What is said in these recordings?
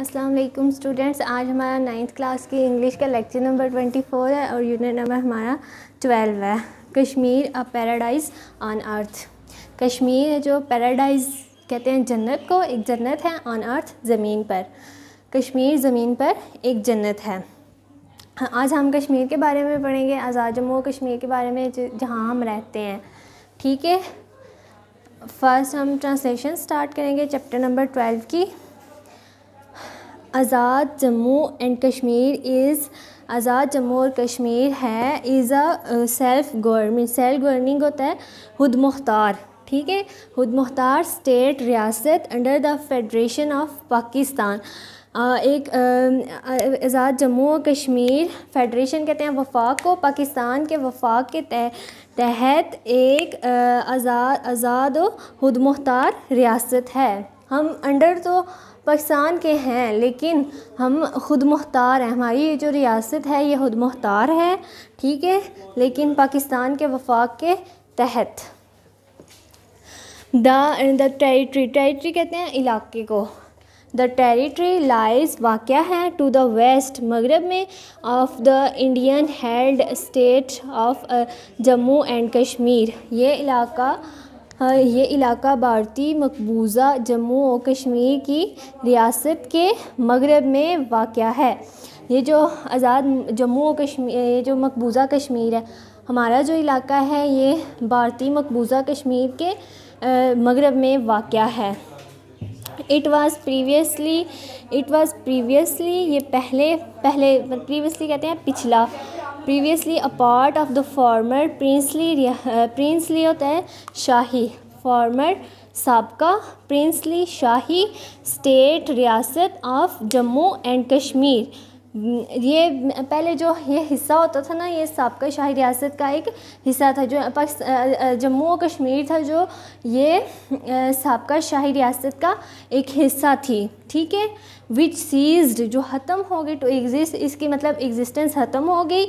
अस्सलाम वालेकुम स्टूडेंट्स। आज हमारा 9th क्लास की इंग्लिश का लेक्चर नंबर 24 है और यूनिट नंबर हमारा 12 है। Kashmir a paradise on earth. Kashmir है जो पैराडाइज कहते हैं जन्नत को, एक जन्नत है, ऑन अर्थ ज़मीन पर। कश्मीर ज़मीन पर एक जन्नत है। आज हम कश्मीर के बारे में पढ़ेंगे, आज़ाद जम्मू कश्मीर के बारे में जहाँ हम रहते हैं। ठीक है, फर्स्ट हम ट्रांसलेशन स्टार्ट करेंगे चैप्टर नंबर 12 की। आज़ाद जम्मू एंड कश्मीर इज़, आज़ाद जम्मू और कश्मीर है इज़ अ सेल्फ गवर्निंग होता है, खुद मुख्तार। ठीक है, खुद मुख्तार स्टेट रियासत under the federation of Pakistan. एक आज़ाद जम्मू और कश्मीर फेडरेशन कहते हैं वफाक को, पाकिस्तान के वफाक के तहत एक आज़ाद खुद मुख्तार रियासत है। हम अंडर तो पाकिस्तान के हैं लेकिन हम खुद मुख्तार हैं। हमारी ये जो रियासत है ये खुद मुख्तार है, ठीक है, लेकिन पाकिस्तान के वफाक के तहत। द टेरिटरी कहते हैं इलाके को। द टेरिटरी लाइज वाक़या है टू द वेस्ट, मगरब में, of the Indian held state of Jammu and Kashmir. ये इलाका भारतीय मकबूजा जम्मू और कश्मीर की रियासत के मगरब में वाक़या है। ये जो आज़ाद जम्मू और कश्मीर, ये जो मकबूजा कश्मीर है, हमारा जो इलाका है ये भारतीय मकबूजा कश्मीर के मगरब में वाक़या है। इट वॉज़ प्रीवियसली ये पहले प्रीवियसली कहते हैं पिछला। Previously a part of the former princely होता है शाही, फॉर्मर साबका, प्रिंसली शाही स्टेट रियासत ऑफ जम्मू एंड कश्मीर। ये पहले जो ये हिस्सा होता था ना, ये साबका शाही रियासत का एक हिस्सा था। जो जम्मू और कश्मीर था जो ये साबका शाही रियासत का एक हिस्सा थी। ठीक है, विच सीज्ड जो ख़त्म हो गई टू एग्जिस्ट, इसकी मतलब एग्जिस्टेंस ख़त्म हो गई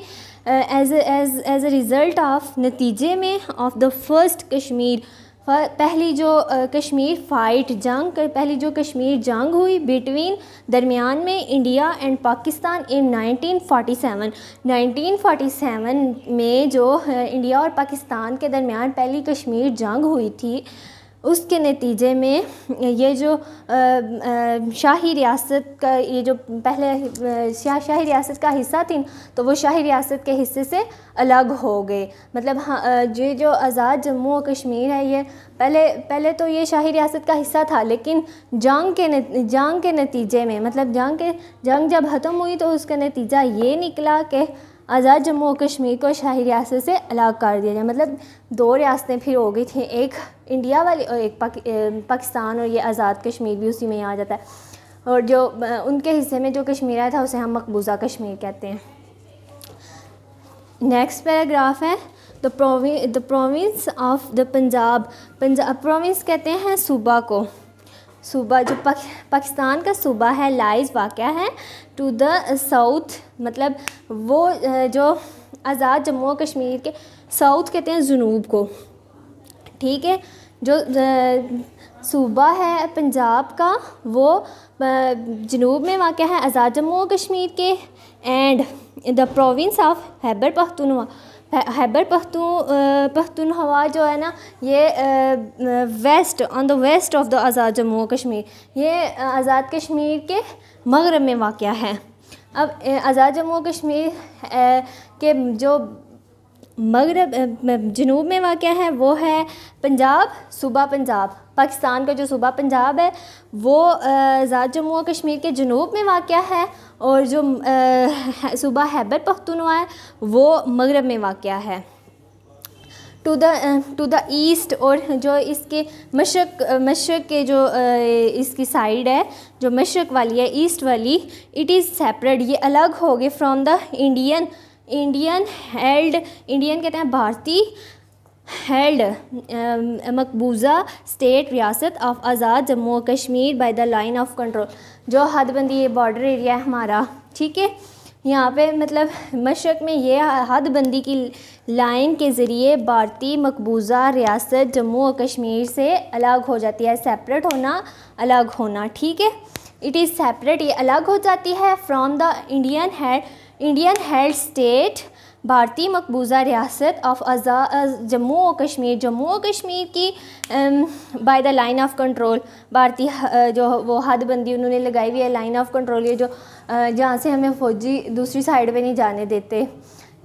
एज अ रिज़ल्ट ऑफ, नतीजे में, ऑफ द फर्स्ट कश्मीर, पहली जो कश्मीर फ़ाइट जंग, पहली जो कश्मीर जंग हुई बिटवीन, दरमियान में, इंडिया एंड पाकिस्तान इन 1947 में जो इंडिया और पाकिस्तान के दरमियान पहली कश्मीर जंग हुई थी, उसके नतीजे में ये जो शाही रियासत का, ये जो पहले शाही रियासत का हिस्सा थी तो वो शाही रियासत के हिस्से से अलग हो गए। मतलब ये जो आज़ाद जम्मू और कश्मीर है ये पहले तो ये शाही रियासत का हिस्सा था, लेकिन जंग के नतीजे में, मतलब जंग जब ख़त्म हुई तो उसका नतीजा ये निकला कि आज़ाद जम्मू और कश्मीर को शाही रियासत से अलग कर दिया जाए। मतलब दो रियासतें फिर हो गई थी, एक इंडिया वाली और एक पाकिस्तान, और ये आज़ाद कश्मीर भी उसी में आ जाता है। और जो उनके हिस्से में जो कश्मीर आया था उसे हम मकबूजा कश्मीर कहते हैं। नेक्स्ट पैराग्राफ है the province of the Punjab. Province कहते हैं सूबा को। सूबा जो पाकिस्तान का सूबा है, लाइज वाक़या है टू द साउथ, मतलब वो जो आज़ाद जम्मू और कश्मीर के साउथ कहते हैं जुनूब को। ठीक है, जो सूबा है पंजाब का वो जनूब में वाक़या है आज़ाद जम्मू और कश्मीर के। And the province of Khyber Pakhtunkhwa जो है ना, ये on the west of the Azad Jammu और कश्मीर, ये आज़ाद कश्मीर के मगरब में वाक़या है। अब आज़ाद जम्मू और कश्मीर के जो मगरब जनूब में वाक़या है वो है पंजाब, सूबा पंजाब। पाकिस्तान का जो सूबा पंजाब है वो आज़ाद जम्मू और कश्मीर के जनूब में वाक़या है, और जो सूबा खैबर पख्तूनख्वा है वो मगरब में वाक़या है। टू द ईस्ट, और जो इसके मशरक़ के जो इसकी साइड है, जो मशरक़ वाली है, ईस्ट वाली, इट इज़ सेपरेट, ये अलग हो गए फ्रॉम द इंडियन कहते हैं भारतीय हेल्ड मकबूजा स्टेट रियासत ऑफ आज़ाद जम्मू और Kashmir by the line of control. जो हदबंदी, ये बॉर्डर एरिया है हमारा, ठीक है, यहाँ पे मतलब मशरक़ में ये हदबंदी की लाइन के ज़रिए भारतीय मकबूजा रियासत जम्मू और कश्मीर से अलग हो जाती है, सेपरेट होना, अलग होना। ठीक है, इट इज़ सेपरेट, ये अलग हो जाती है from the Indian held state, भारतीय मकबूजा रियासत ऑफ जम्मू और कश्मीर, जम्मू और कश्मीर की by the line of control, भारतीय जो वो हदबंदी उन्होंने लगाई हुई है, लाइन ऑफ कंट्रोल, ये जो जहाँ से हमें फ़ौजी दूसरी साइड पे नहीं जाने देते,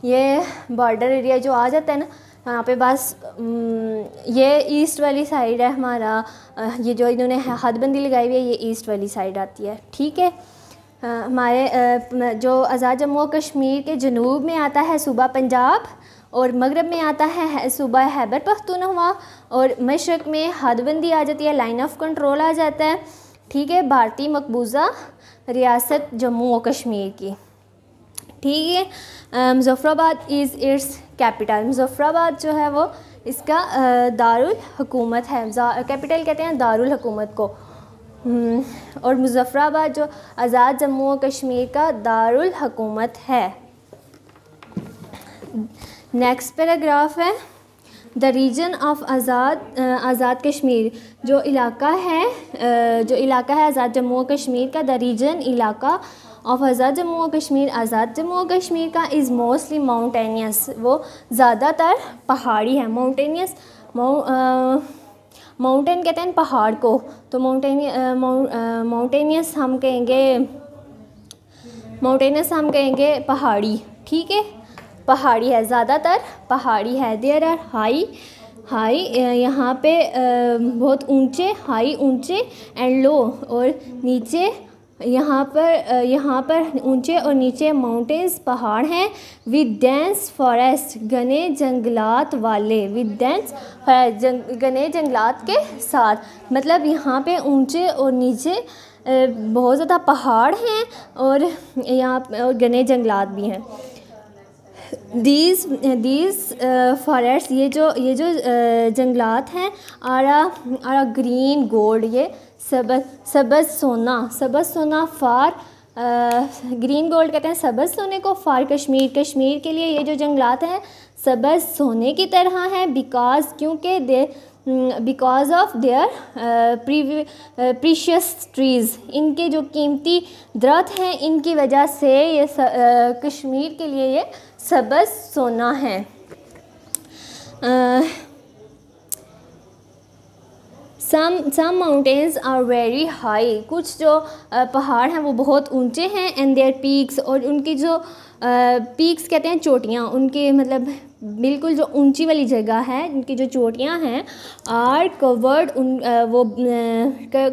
ये बॉर्डर एरिया जो आ जाता है ना यहाँ पे, बस ये ईस्ट वाली साइड है हमारा, ये जो इन्होंने हदबंदी लगाई हुई है ये ईस्ट वाली साइड आती है, ठीक है। हमारे जो आज़ाद जम्मू और कश्मीर के जनूब में आता है सूबा पंजाब, और मगरब में आता है सूबा खैबर पख्तूनख्वा, और मशरक़ में हदबंदी आ जाती है, लाइन ऑफ कंट्रोल आ जाता है, ठीक है, भारतीय मकबूजा रियासत जम्मू और कश्मीर की, ठीक है। Muzaffarabad is it's capital, Muzaffarabad जो है वो इसका दारुल हुकूमत है, कैपिटल कहते हैं दारुल हुकूमत को, और मुज़फ़्फ़राबाद जो आज़ाद जम्मू और कश्मीर का दारुल हुकूमत है। नेक्स्ट पैराग्राफ है the reason of Azad Kashmir, जो इलाका है आज़ाद जम्मू और कश्मीर का, द रीजन इलाका ऑफ आज़ाद जम्मू और कश्मीर, आज़ाद जम्मू और कश्मीर का इज़ मोस्टली माउंटेनियस, वो ज़्यादातर पहाड़ी है, माउंटेनियस, माउंटेन कहते हैं पहाड़ को, तो माउंटेनियस हम कहेंगे पहाड़ी, ठीक है, पहाड़ी है, ज़्यादातर पहाड़ी है। देयर आर हाई यहाँ पे बहुत ऊंचे, हाई ऊंचे, एंड लो और नीचे, यहाँ पर ऊंचे और नीचे माउंटेन्स पहाड़ हैं, विद डेंस फॉरेस्ट घने जंगलात वाले, विद डेंस घने जंगलात के साथ, मतलब यहाँ पे ऊंचे और नीचे बहुत ज़्यादा पहाड़ हैं और यहाँ और घने जंगलात भी हैं। दीज फॉरेस्ट, ये जो जंगलात हैं, आरा ग्रीन गोल्ड, ये सबज सोना फॉर ग्रीन गोल्ड कहते हैं सबज सोने को, फॉर कश्मीर के लिए ये जो जंगलात हैं सबज सोने की तरह हैं, because of their precious trees, इनके जो कीमती दरख्त हैं इनकी वजह से ये कश्मीर के लिए ये सबज सोना है। सम माउंटेन्स आर वेरी हाई, कुछ जो पहाड़ हैं वो बहुत ऊंचे हैं, एंड देयर पीक्स, और उनकी जो पीक्स कहते हैं चोटियाँ, उनके मतलब बिल्कुल जो ऊंची वाली जगह है उनकी जो चोटियाँ हैं, आर कवर्ड,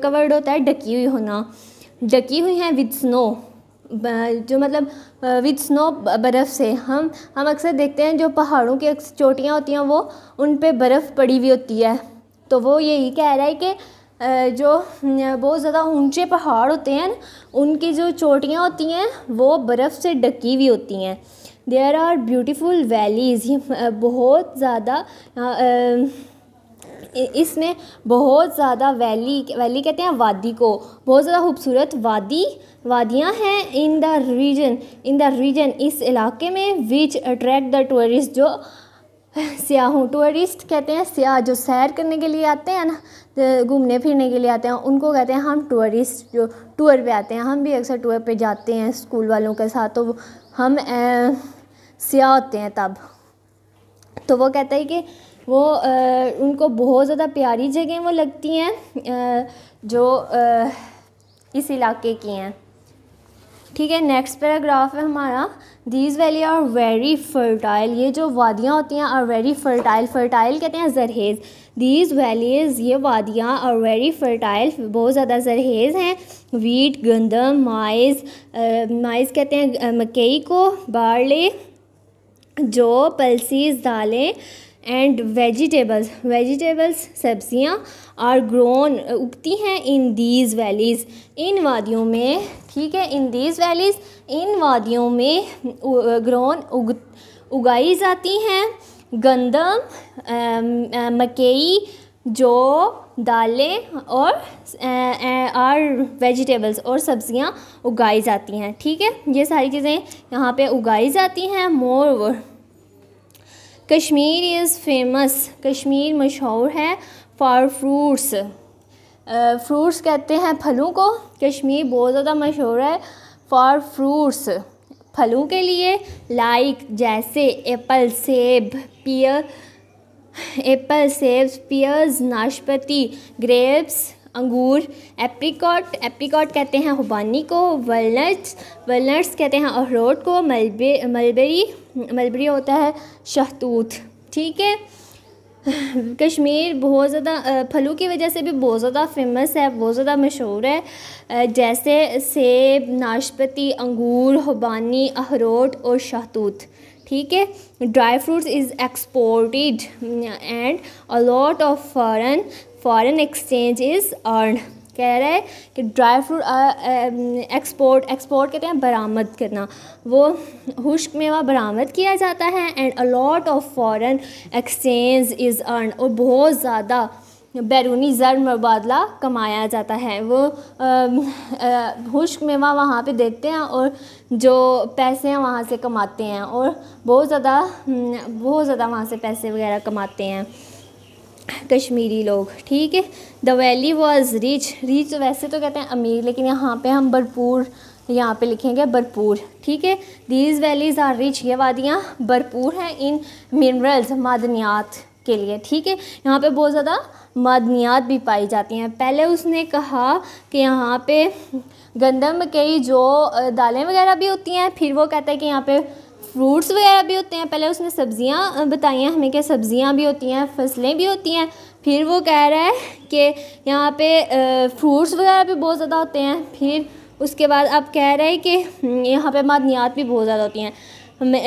कवर्ड होता है ढकी हुई हैं विद स्नो, जो मतलब विद स्नो बर्फ़ से, हम अक्सर देखते हैं जो पहाड़ों की चोटियाँ होती हैं वो उन पे बर्फ़ पड़ी हुई होती है, तो वो यही कह रहा है कि जो बहुत ज़्यादा ऊंचे पहाड़ होते हैं उनकी जो चोटियाँ होती हैं वो बर्फ़ से ढकी हुई होती हैं। देयर आर ब्यूटीफुल वैलीज़, ये बहुत ज़्यादा इसमें बहुत ज़्यादा वैली कहते हैं वादी को, बहुत ज़्यादा खूबसूरत वादियाँ हैं इन द रीजन इस इलाके में, विच अट्रैक्ट द टूरिस्ट, जो सियाहों, टूरिस्ट कहते हैं सियाह, जो सैर करने के लिए आते हैं ना, घूमने फिरने के लिए आते हैं, उनको कहते हैं हम टूरिस्ट, जो टूर पे आते हैं। हम भी अक्सर टूर पे जाते हैं स्कूल वालों के साथ, तो हम सियाह होते हैं तब, तो वो कहता है कि वो उनको बहुत ज़्यादा प्यारी जगह वो लगती हैं जो इस इलाके की हैं, ठीक है। नेक्स्ट पैराग्राफ है हमारा, these valley are very fertile, ये जो वादियाँ होती हैं आर वेरी फर्टाइल कहते हैं जरहेज़, दीज वैलीज़, ये वादियाँ आर वेरी फर्टाइल, बहुत ज़्यादा जरहेज़ हैं, वीट, गंदम, माइज़ कहते हैं मकई को, बार्ले, जौ, पल्सीज, दालें, एंड वेजिटेबल्स सब्जियां आर ग्रोन, उगती हैं इन दीज वैलीज़, इन वादियों में, ठीक है, इन दीज वैलीज़, इन वादियों में ग्रोन उगाई जाती हैं, गंदम, मकई, जौ, दालें और वेजिटेबल्स और सब्जियां उगाई जाती हैं, ठीक है, ये सारी चीज़ें यहाँ पे उगाई जाती हैं। मोर कश्मीर इज़ फेमस, कश्मीर मशहूर है फॉर फ्रूट्स, फ्रूट्स कहते हैं फलों को। कश्मीर बहुत ज़्यादा मशहूर है फॉर फ्रूट्स, फलों के लिए। लाइक जैसे एप्पल, सेब, पियर्स, नाशपाती, ग्रेप्स, अंगूर। एप्रिकॉट कहते हैं खुबानी को। वलनट्स कहते हैं अखरोट को। मलबेरी होता है शहतूत। ठीक है, कश्मीर बहुत ज़्यादा फलों की वजह से भी बहुत ज़्यादा फेमस है, बहुत ज़्यादा मशहूर है। जैसे सेब, नाशपाती, अंगूर, खुबानी, अखरोट और शहतूत। ठीक है, dry fruits is exported and a lot of foreign exchange is earn. कह रहा है कि ड्राई फ्रूट एक्सपोर्ट कहते हैं बरामद करना, वो खुश्क मेवा बरामद किया जाता है। And a lot of foreign exchange is earn, और बहुत ज़्यादा बैरूनी ज़र मुबादला कमाया जाता है। वो खुश्क मेवा वहाँ पे देखते हैं और जो पैसे हैं वहाँ से कमाते हैं, और बहुत ज़्यादा वहाँ से पैसे वगैरह कमाते हैं कश्मीरी लोग। ठीक है, द वैली वॉज रिच वैसे तो कहते हैं अमीर, लेकिन यहाँ पे हम भरपूर, यहाँ पे लिखेंगे भरपूर। ठीक है, दीज वैलीज़ आर रिच, ये वादियाँ भरपूर हैं इन मिनरल्स, मादनियात के लिए। ठीक है, यहाँ पे बहुत ज़्यादा मादनियात भी पाई जाती हैं। पहले उसने कहा कि यहाँ पे गंदम, मकई, जो दालें वगैरह भी होती हैं, फिर वो कहता है कि यहाँ पे फ्रूट्स वगैरह भी होते हैं। पहले उसने सब्ज़ियाँ बताई हैं हमें कि सब्ज़ियाँ भी होती हैं, फसलें भी होती हैं। फिर वो कह रहा है कि यहाँ पे फ्रूट्स वगैरह भी बहुत ज़्यादा होते हैं। फिर उसके बाद अब कह रहा है कि यहाँ पे मादनियात भी बहुत ज़्यादा होती हैं।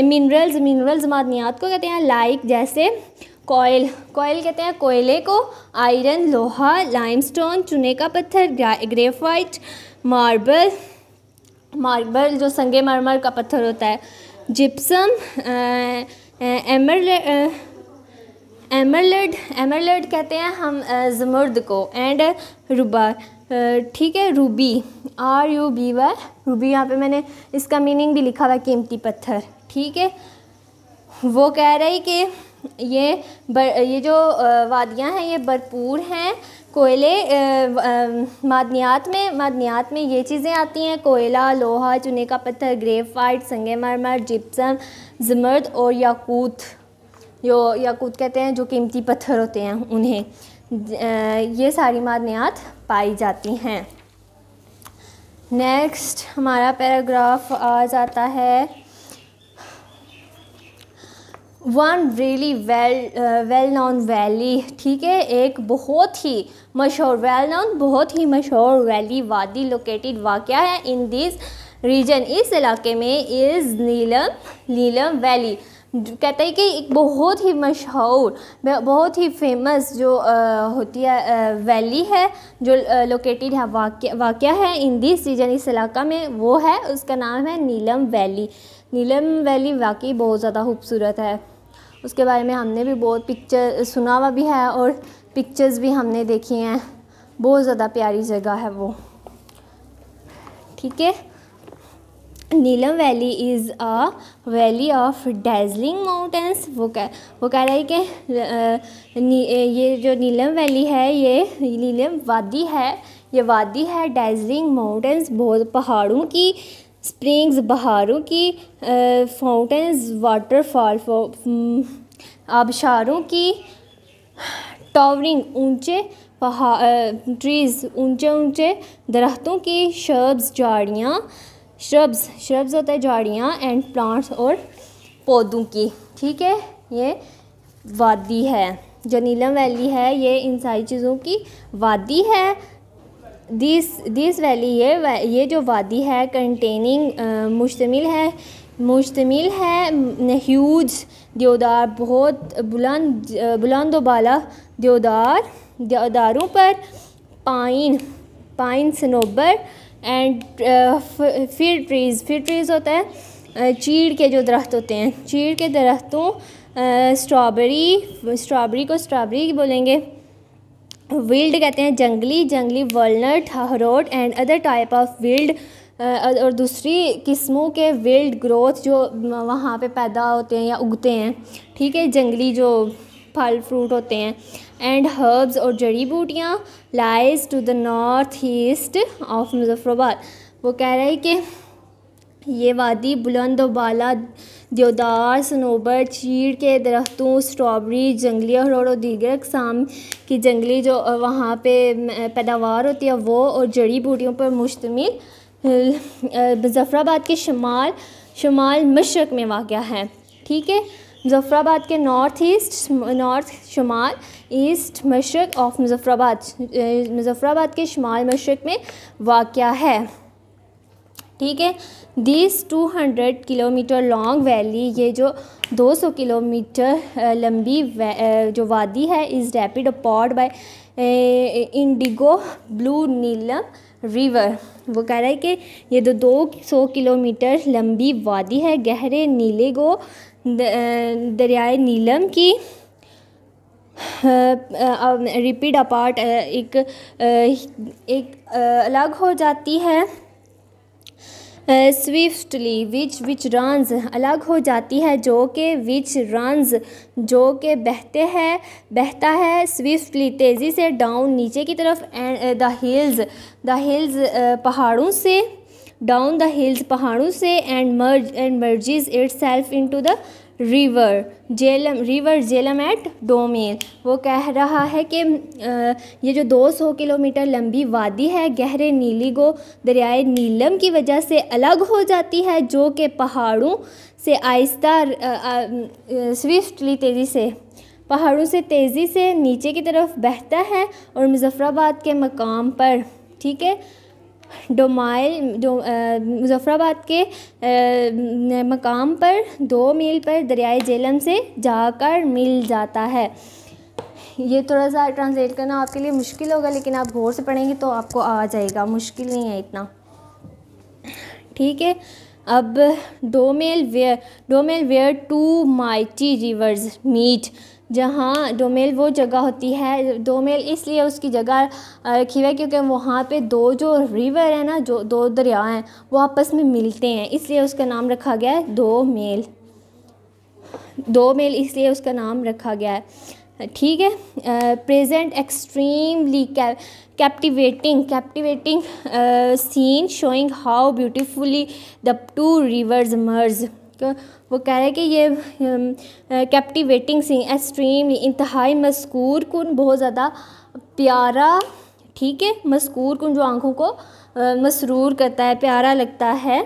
मिनरल्स मादनियात को कहते हैं। लाइक जैसे कोयल कहते हैं कोयले को। आयरन, लोहा, लाइमस्टोन, चूने का पत्थर, ग्रेफाइट, मार्बल जो संगे मरमर का पत्थर होता है, जिप्सम, एमरल्ड कहते हैं हम ज़मर्द को। एंड रुबा, ठीक है, रूबी, RUBY, रूबी, यहाँ पे मैंने इसका मीनिंग भी लिखा हुआ है, कीमती पत्थर। ठीक है, वो कह रहे हैं कि ये जो वादियाँ हैं ये भरपूर हैं कोयले, मादनियात में ये चीज़ें आती हैं, कोयला, लोहा, चूने का पत्थर, ग्रेफाइट, संगमरमर, जिप्सम, ज़मर्द और याकूत। याकूत कहते हैं जो कीमती पत्थर होते हैं उन्हें, ये सारी मादनियात पाई जाती हैं। नेक्स्ट हमारा पैराग्राफ आ जाता है one really well known valley. ठीक है, एक बहुत ही मशहूर बहुत ही मशहूर वैली, वादी लोकेटेड वाक़या है इन दिस रीजन, इस इलाके में, इज़ नीलम वैली। कहते हैं कि एक बहुत ही मशहूर, बहुत ही फेमस जो होती है वैली है, जो लोकेटेड है, वाक़या है इन दिस रीजन, इस इलाका में, वो है, उसका नाम है नीलम वैली। नीलम वैली वाकई बहुत ज़्यादा खूबसूरत है, उसके बारे में हमने भी बहुत पिक्चर सुना हुआ भी है और पिक्चर्स भी हमने देखी हैं। बहुत ज़्यादा प्यारी जगह है वो। ठीक है, Neelum valley is a valley of dazzling mountains. वो कह रहा है कि ये जो नीलम वैली है, ये नीलम वादी है, ये वादी है डेजलिंग माउंटेंस, बहुत पहाड़ों की, स्प्रिंग्स बहारों की, फाउंटेन्स वाटरफॉल आबशारों की, टावरिंग ऊंचे ट्रीज़ ऊंचे दरख्तों की, श्रब्स होता है झाड़ियाँ, एंड प्लांट्स और पौधों की। ठीक है, ये वादी है, जो नीलम वैली है ये इन सारी चीज़ों की वादी है। दिस वैली, ये जो वादी है, कंटेनिंग मुश्तमिल है ह्यूज देवदार, बहुत बुलंद बाला देवदारों पर, पाइन सनोबर एंड फिर ट्रीज़ होता है चीड़ के जो दरख्त होते हैं, चीड़ के दरख्तों, स्ट्रॉबेरी को स्ट्रॉबेरी बोलेंगे, विल्ड कहते हैं जंगली, वॉलनट, अखरोट and other type of wild, और दूसरी किस्मों के विल्ड ग्रोथ जो वहाँ पे पैदा होते हैं या उगते हैं। ठीक है, जंगली जो फल फ्रूट होते हैं। एंड हर्ब्स और जड़ी बूटियाँ lies to the north east of Muzaffarabad. वो कह रहा है कि ये वादी बुलंद बाला देवदार, सनोबर, चीड़ के दरख्तों, स्ट्रॉबेरी, जंगली अखरोट और दीगर अक़साम की जंगली जो वहाँ पे पैदावार होती है वो और जड़ी बूटियों पर मुश्तमिल मुजफ्फराबाद के शुमाल मशरक़ में वाक़या है। ठीक है, मुजफ्फराबाद के नॉर्थ शुमाल ईस्ट मशरक़ ऑफ मुजफ्फराबाद के शुमाल मशरक़ में वाक़या है। ठीक है, दिस 200 किलोमीटर लॉन्ग वैली, ये जो 200 किलोमीटर लंबी जो वादी है, इज़ रैपिड अपॉर्ड by indigo blue Neelum river. वो कह रहा है कि ये 200 किलोमीटर लंबी वादी है, गहरे नीले गो दरियाए नीलम की रिपीड अपार्ट एक अलग हो जाती है, स्विफ्टली विच रन्स अलग हो जाती है, जो कि विच रन्स जो कि बहता है, स्विफ्टली तेज़ी से, डाउन नीचे की तरफ, एंड द हिल्स पहाड़ों से, डाउन द हिल्स पहाड़ों से, and merges itself into the river Jhelum at Domel. वो कह रहा है कि ये जो 200 किलोमीटर लंबी वादी है गहरे नीली गो दरियाए नीलम की वजह से अलग हो जाती है, जो कि पहाड़ों से आहिस्ता स्विफ्टली पहाड़ों से तेज़ी से नीचे की तरफ बहता है और मुजफ्फराबाद के मकाम पर, ठीक है, मुजफ्फराबाद के मकाम पर 2 मील पर दरियाए जेलम से जाकर मिल जाता है। ये थोड़ा सा ट्रांसलेट करना आपके लिए मुश्किल होगा, लेकिन आप गौर से पढ़ेंगे तो आपको आ जाएगा, मुश्किल नहीं है इतना। ठीक है, अब Domel where 2 mighty rivers meet, जहाँ डोमेल वो जगह होती है, डोमेल इसलिए उसकी जगह रखी हुई है क्योंकि वहाँ पे 2 जो रिवर है ना, जो 2 दरिया हैं वो आपस में मिलते हैं, इसलिए उसका नाम रखा गया है 2 मेल, इसलिए उसका नाम रखा गया है। ठीक है, present extremely captivating scene showing how beautifully the 2 rivers merge. वो कह रहे हैं कि ये कैप्टिवेटिंग सीन, एक्सट्रीमली इंतहाई मस्कूर कुन, बहुत ज़्यादा प्यारा, ठीक है, मस्कूर कुन जो आँखों को मसरूर करता है, प्यारा लगता है,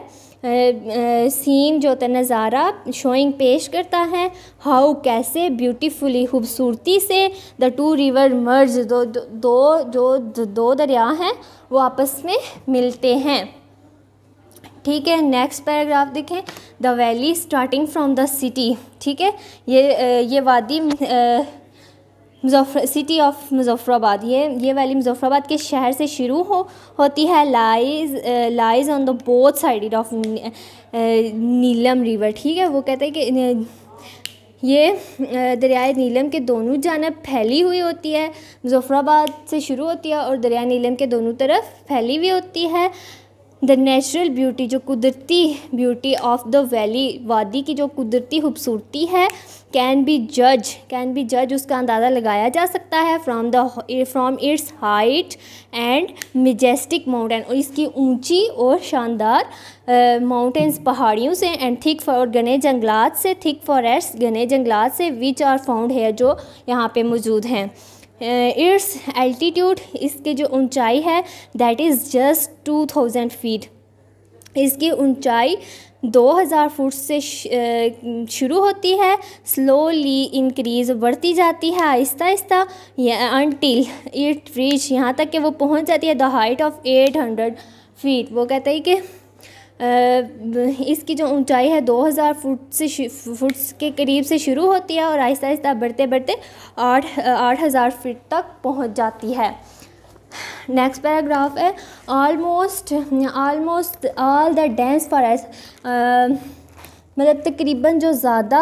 सीन जो होता है नज़ारा, शोइंग पेश करता है, हाउ कैसे, ब्यूटीफुली खूबसूरती से, द 2 रिवर मर्ज दो दरिया हैं वो आपस में मिलते हैं। ठीक है, नेक्स्ट पैराग्राफ देखें, the valley starting from the city. ठीक है, ये वादी सिटी ऑफ मुजफ्फराबाद, ये वैली मुजफ्फराबाद के शहर से शुरू होती है, lies on the both side of Neelam river. ठीक है, वो कहते हैं कि ये दरियाए नीलम के दोनों जानब फैली हुई होती है, मुजफ्फराबाद से शुरू होती है और दरिया नीलम के दोनों तरफ फैली हुई होती है। द नेचुरल ब्यूटी, जो कुदरती ब्यूटी ऑफ द वैली, वादी की जो कुदरती खूबसूरती है, कैन बी जज उसका अंदाज़ा लगाया जा सकता है from its height and Majestic mountain, और इसकी ऊंची और शानदार माउंटेन्स पहाड़ियों से, एंड थिक घने जंगलात से, थिक फॉरेस्ट घने जंगलात से, विच आर फाउंड है जो यहाँ पे मौजूद हैं। इट्स एल्टीट्यूड, इसकी जो ऊंचाई है, दैट इज़ जस्ट 2000 फीट, इसकी ऊंचाई 2000 फुट से शुरू होती है, स्लोली इंक्रीज़ बढ़ती जाती है Aahista Aahista, until it reach, यहाँ तक कि वो पहुँच जाती है द हाइट ऑफ 800 फीट। वो कहते हैं कि इसकी जो ऊंचाई है 2000 फुट के करीब से शुरू होती है और आहिस्ता आहिस्ता बढ़ते बढ़ते 8000 फीट तक पहुंच जाती है। नेक्स्ट पैराग्राफ है, almost all the dense forest मतलब तकरीबन जो ज़्यादा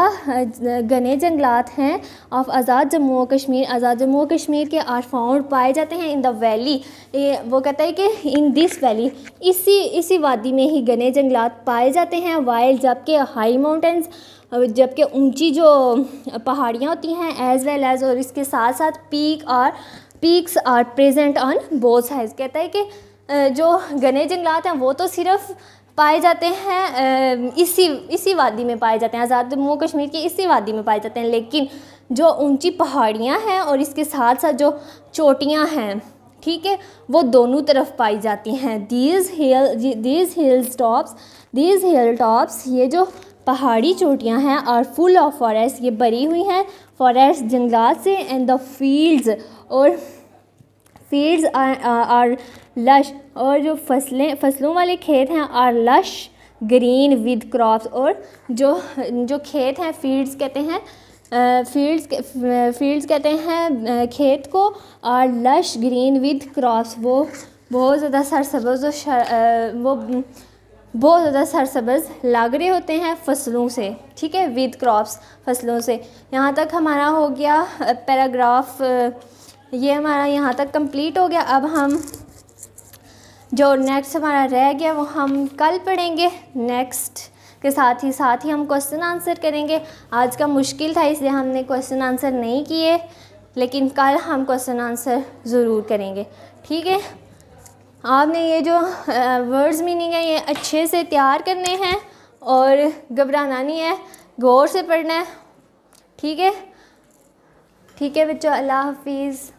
घने जंगलात हैं ऑफ आज़ाद जम्मू और कश्मीर, आज़ाद जम्मू और कश्मीर के आर फाउंड पाए जाते हैं इन द वैली। वो कहता है कि इन दिस वैली, इसी वादी में ही घने जंगलात पाए जाते हैं। वाइल जबकि हाई माउंटेन्स, जबकि ऊंची जो पहाड़ियाँ होती हैं, एज़ वेल एज़, और इसके साथ साथ peaks are present on both sides. कहता है कि जो घने जंगलात हैं वो तो सिर्फ पाए जाते हैं इसी वादी में पाए जाते हैं, आज़ाद जम्मू कश्मीर की इसी वादी में पाए जाते हैं, लेकिन जो ऊंची पहाड़ियाँ हैं और इसके साथ साथ जो चोटियाँ हैं, ठीक है, वो दोनों तरफ पाई जाती हैं। दीज हिल टॉप्स, ये जो पहाड़ी चोटियाँ हैं, आर फुल ऑफ फॉरेस्ट, ये भरी हुई हैं फॉरेस्ट जंगलात से। And the fields are lush, और जो फसलों वाले खेत हैं, are lush green with crops, और जो खेत हैं, फील्ड्स कहते हैं खेत को, are lush green with crops, वो बहुत ज़्यादा सरसब्ज़ लग रहे होते हैं फसलों से, ठीक है, विद क्रॉप्स, फसलों से। यहाँ तक हमारा हो गया पैराग्राफ, ये हमारा यहाँ तक कंप्लीट हो गया। अब हम जो नेक्स्ट हमारा रह गया वो हम कल पढ़ेंगे। नेक्स्ट के साथ ही हम क्वेश्चन आंसर करेंगे। आज का मुश्किल था इसलिए हमने क्वेश्चन आंसर नहीं किए, लेकिन कल हम क्वेश्चन आंसर ज़रूर करेंगे, ठीक है। आपने ये जो वर्ड्स मीनिंग है ये अच्छे से तैयार करने हैं और घबराना नहीं है, गौर से पढ़ना है, ठीक है बच्चों। अल्लाह हाफिज़।